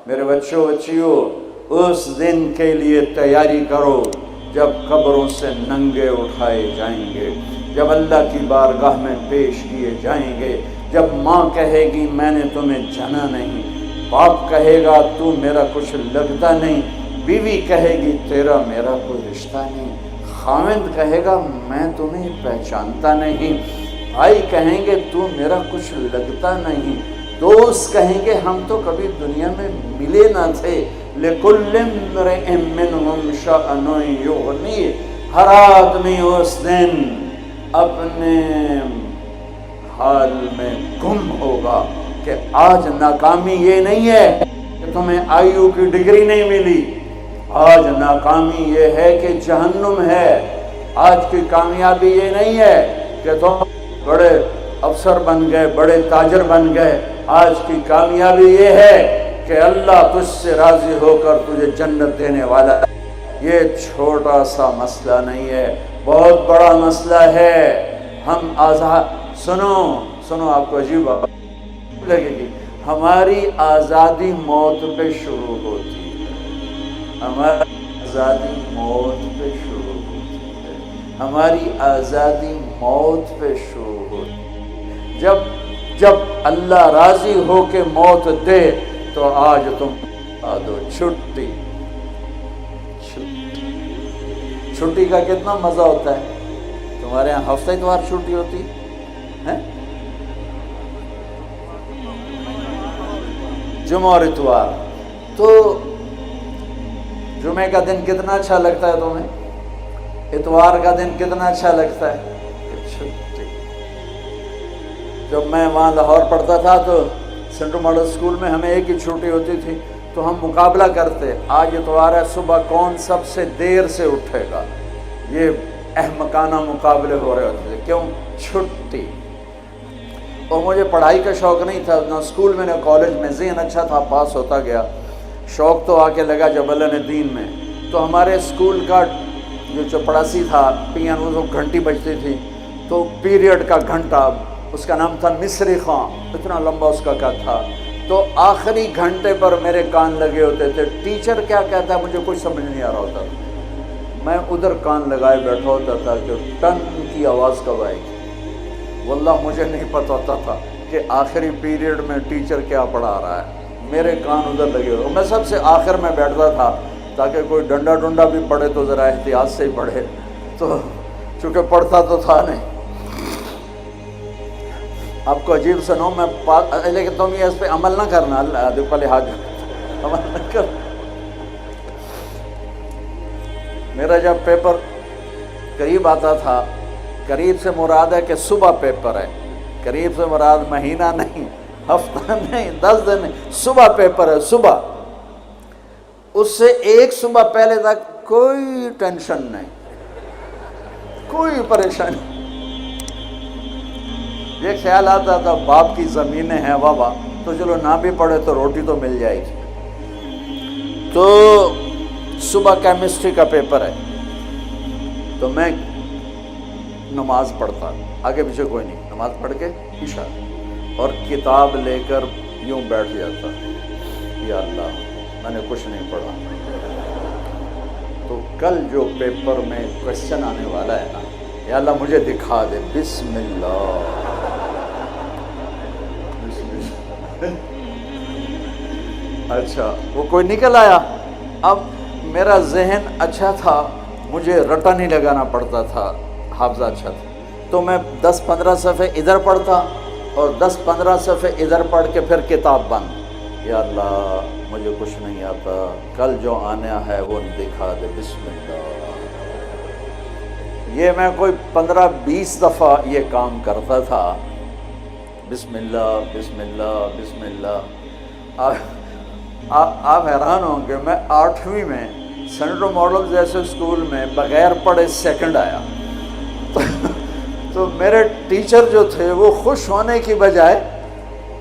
میرے بچوں بچیوں، اس دن کے لیے تیاری کرو جب قبروں سے ننگے اٹھائے جائیں گے، جب اللہ کی بارگاہ میں پیش کیے جائیں گے، جب ماں کہے گی میں نے تمہیں جنا نہیں، باپ کہے گا تو میرا کچھ لگتا نہیں، بیوی کہے گی تیرا میرا کوئی رشتہ نہیں، خاوند کہے گا میں تمہیں پہچانتا نہیں، بھائی کہیں گے تو میرا کچھ لگتا نہیں، دوست کہیں گے ہم تو کبھی دنیا میں ملے نہ تھے، لِكُلِّ امْرِئٍ مِّنْهُمْ شَأْنٌ يُغْنِيهِ، ہر آدمی اس دن اپنے حال میں گم ہوگا کہ آج ناکامی یہ نہیں ہے کہ تمہیں آئیو کی ڈگری نہیں ملی، آج ناکامی یہ ہے کہ جہنم ہے، آج کی کامیابی یہ نہیں ہے کہ تم بڑے افسر بن گئے، بڑے تاجر بن گئے، آج کی کامیابی یہ ہے کہ اللہ تجھ سے راضی ہو کر تجھے جنت دینے والا ہے۔ یہ چھوٹا سا مسئلہ نہیں ہے، بہت بڑا مسئلہ ہے۔ ہم سنو آپ کو عجیب بات لگے گی، ہماری آزادی موت پہ شروع ہوتی ہے، ہماری آزادی موت پہ شروع ہوتی ہے، ہماری آزادی موت پہ شروع ہوتی ہے۔ جب اللہ راضی ہو کے موت دے تو آج تم آ دو چھٹی کا کتنا مزہ ہوتا ہے۔ تمہارے یہاں ہفتہ اتوار چھٹی ہوتی ہے، جمعہ اور اتوار، تو جمعے کا دن کتنا اچھا لگتا ہے تمہیں، اتوار کا دن کتنا اچھا لگتا ہے، چھٹی۔ جب میں وہاں لاہور پڑھتا تھا تو سینٹرل ماڈل اسکول میں ہمیں ایک ہی چھٹی ہوتی تھی، تو ہم مقابلہ کرتے، آج اتوار ہے، صبح کون سب سے دیر سے اٹھے گا، یہ احمقانہ مقابلے ہو رہے ہوتے تھے، کیوں، چھٹی۔ اور مجھے پڑھائی کا شوق نہیں تھا، نہ اسکول میں نہ کالج میں، ذہن اچھا تھا، پاس ہوتا گیا، شوق تو آ کے لگا جب اللہ نے دین میں۔ تو ہمارے اسکول کا جو چپڑاسی تھا، پیانو وہ گھنٹی بجتی تھی، تو پیریڈ کا گھنٹہ، اس کا نام تھا مصری خان، اتنا لمبا اس کا تھا، تو آخری گھنٹے پر میرے کان لگے ہوتے تھے، ٹیچر کیا کہتا ہے مجھے کچھ سمجھ نہیں آ رہا ہوتا تھا، میں ادھر کان لگائے بیٹھا ہوتا تھا کہ ٹن کی آواز کب آئے گی، واللہ مجھے نہیں پتہ ہوتا تھا کہ آخری پیریڈ میں ٹیچر کیا پڑھا رہا ہے، میرے کان ادھر لگے ہوئے، میں سب سے آخر میں بیٹھتا تھا تاکہ کوئی ڈنڈا ڈنڈا بھی پڑھے تو ذرا احتیاط سے ہی پڑھے، تو چونکہ پڑھتا تو تھا نہیں۔ آپ کو عجیب سنو، میں لیکن تم یہ اس پہ عمل نہ کرنا، اللہ دیکھو لحاظ عمل نہ کر۔ میرا جب پیپر قریب آتا تھا، قریب سے مراد ہے کہ صبح پیپر ہے، قریب سے مراد مہینہ نہیں، ہفتہ نہیں، 10 دن نہیں، صبح پیپر ہے، صبح، اس سے ایک صبح پہلے تک کوئی ٹینشن نہیں، کوئی پریشانی۔ یہ خیال آتا تھا باپ کی زمینیں ہیں بابا، تو چلو نہ بھی پڑھے تو روٹی تو مل جائے گی۔ تو صبح کیمسٹری کا پیپر ہے، تو میں نماز پڑھتا، آگے پیچھے کوئی نہیں، نماز پڑھ کے عشاء، اور کتاب لے کر یوں بیٹھ جاتا، یا اللہ میں نے کچھ نہیں پڑھا، تو کل جو پیپر میں کوشچن آنے والا ہے نا، یا اللہ مجھے دکھا دے، بسم اللہ، اچھا وہ کوئی نکل آیا۔ اب میرا ذہن اچھا تھا، مجھے رٹا نہیں لگانا پڑتا تھا، حافظہ اچھا تھا، تو میں 10-15 صفحے ادھر پڑھتا اور 10-15 صفحے ادھر پڑھ کے پھر کتاب بند، یا اللہ مجھے کچھ نہیں آتا، کل جو آنا ہے وہ دکھا دے، بسم اللہ۔ یہ میں کوئی 15-20 دفعہ یہ کام کرتا تھا، بسم اللہ بسم اللہ بسم اللہ۔ آپ حیران ہوں کہ میں 8ویں میں سینٹرل ماڈل جیسے اسکول میں بغیر پڑھے سیکنڈ آیا، تو میرے ٹیچر جو تھے وہ خوش ہونے کی بجائے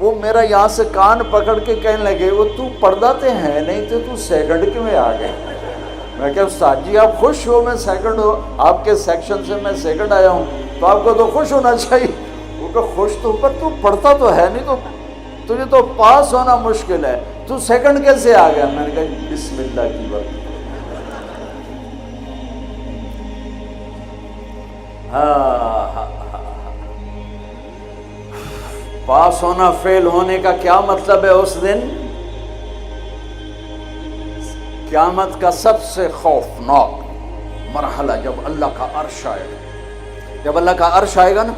وہ میرا یہاں سے کان پکڑ کے کہنے لگے، وہ تو پڑھتا تے ہے نہیں تو سیکنڈ کیوں آ گئے؟ میں کہا استاد جی آپ خوش ہو میں سیکنڈ ہو، آپ کے سیکشن سے میں سیکنڈ آیا ہوں تو آپ کو تو خوش ہونا چاہیے۔ وہ کہ خوش تو، پر تو پڑھتا تو ہے نہیں، تو تجھے تو پاس ہونا مشکل ہے۔ تو سیکنڈ کیسے آ گیا؟ میں نے کہا بسم اللہ کی برکت۔ ہاں، پاس ہونا فیل ہونے کا کیا مطلب ہے؟ اس دن قیامت کا سب سے خوفناک مرحلہ جب اللہ کا عرش آئے گا، جب اللہ کا عرش آئے گا نا،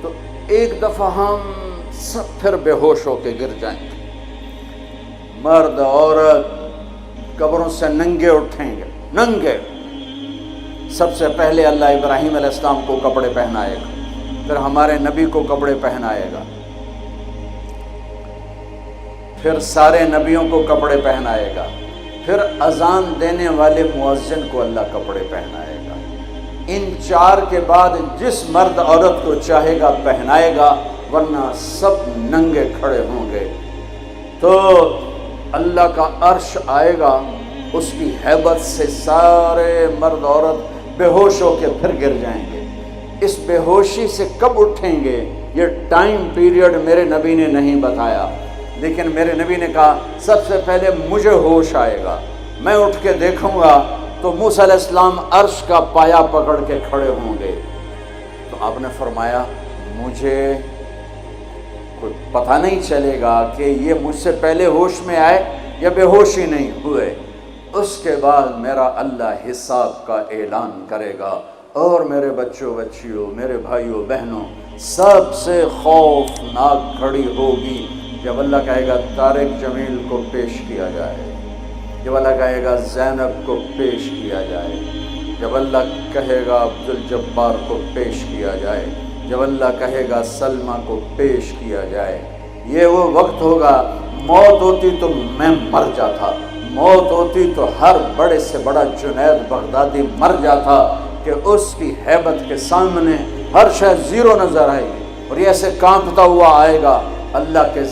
تو ایک دفعہ ہم سب پھر بے ہوش ہو کے گر جائیں گے، مرد عورت قبروں سے ننگے اٹھیں گے، ننگے۔ سب سے پہلے اللہ ابراہیم علیہ السلام کو کپڑے پہنائے گا، پھر ہمارے نبی کو کپڑے پہنائے گا، پھر سارے نبیوں کو کپڑے پہنائے گا، پھر اذان دینے والے مؤذن کو اللہ کپڑے پہنائے گا۔ ان چار کے بعد جس مرد عورت کو چاہے گا پہنائے گا، ورنہ سب ننگے کھڑے ہوں گے۔ تو اللہ کا عرش آئے گا، اس کی ہیبت سے سارے مرد عورت بے ہوش ہو کے پھر گر جائیں گے۔ اس بے ہوشی سے کب اٹھیں گے یہ ٹائم پیریڈ میرے نبی نے نہیں بتایا، لیکن میرے نبی نے کہا سب سے پہلے مجھے ہوش آئے گا، میں اٹھ کے دیکھوں گا تو موسیٰ علیہ السلام عرش کا پایا پکڑ کے کھڑے ہوں گے۔ تو آپ نے فرمایا مجھے کوئی پتہ نہیں چلے گا کہ یہ مجھ سے پہلے ہوش میں آئے یا بے ہوش ہی نہیں ہوئے۔ اس کے بعد میرا اللہ حساب کا اعلان کرے گا، اور میرے بچوں بچیوں، میرے بھائیوں بہنوں، سب سے خوفناک گھڑی ہوگی جب اللہ کہے گا طارق جمیل کو پیش کیا جائے، جب اللہ کہے گا زینب کو پیش کیا جائے، جب اللہ کہے گا عبدالجبار کو پیش کیا جائے، جب اللہ کہے گا سلمہ کو پیش کیا جائے۔ یہ وہ وقت ہوگا، موت ہوتی تو میں مر جاتا، موت ہوتی تو ہر بڑے سے بڑا جنید بغدادی مر جاتا، کہ اس کی ہیبت کے سامنے ہر شے زیرو نظر آئے گی، اور یہ ایسے کانپتا ہوا آئے گا اللہ کے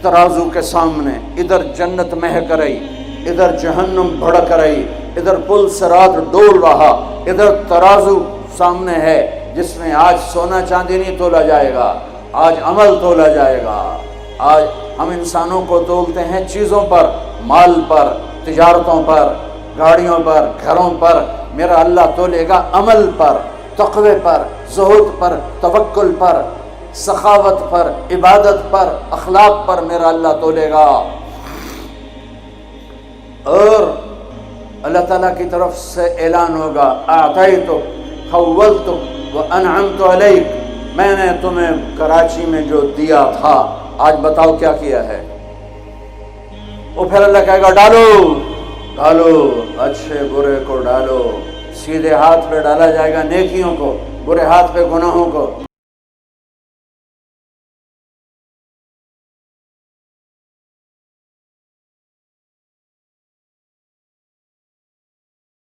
ترازو کے سامنے۔ ادھر جنت مہک رہی، ادھر جہنم بھڑک رہی، ادھر پل صراط ڈول رہا، ادھر ترازو سامنے ہے جس میں آج سونا چاندی نہیں تولا جائے گا، آج عمل تولا جائے گا۔ آج ہم انسانوں کو تولتے ہیں چیزوں پر، مال پر، تجارتوں پر، گاڑیوں پر، گھروں پر، میرا اللہ تولے گا عمل پر، تقوی پر، زہد پر، توکل پر، سخاوت پر، عبادت پر، اخلاق پر میرا اللہ تولے گا۔ اور اللہ تعالیٰ کی طرف سے اعلان ہوگا اعطیتک خولتک وانعمت علیک، میں نے تمہیں کراچی میں جو دیا تھا آج بتاؤ کیا کیا ہے۔ وہ پھر اللہ کہے گا ڈالو ڈالو، اچھے برے کو ڈالو، سیدھے ہاتھ پہ ڈالا جائے گا نیکیوں کو، برے ہاتھ پہ گناہوں کو۔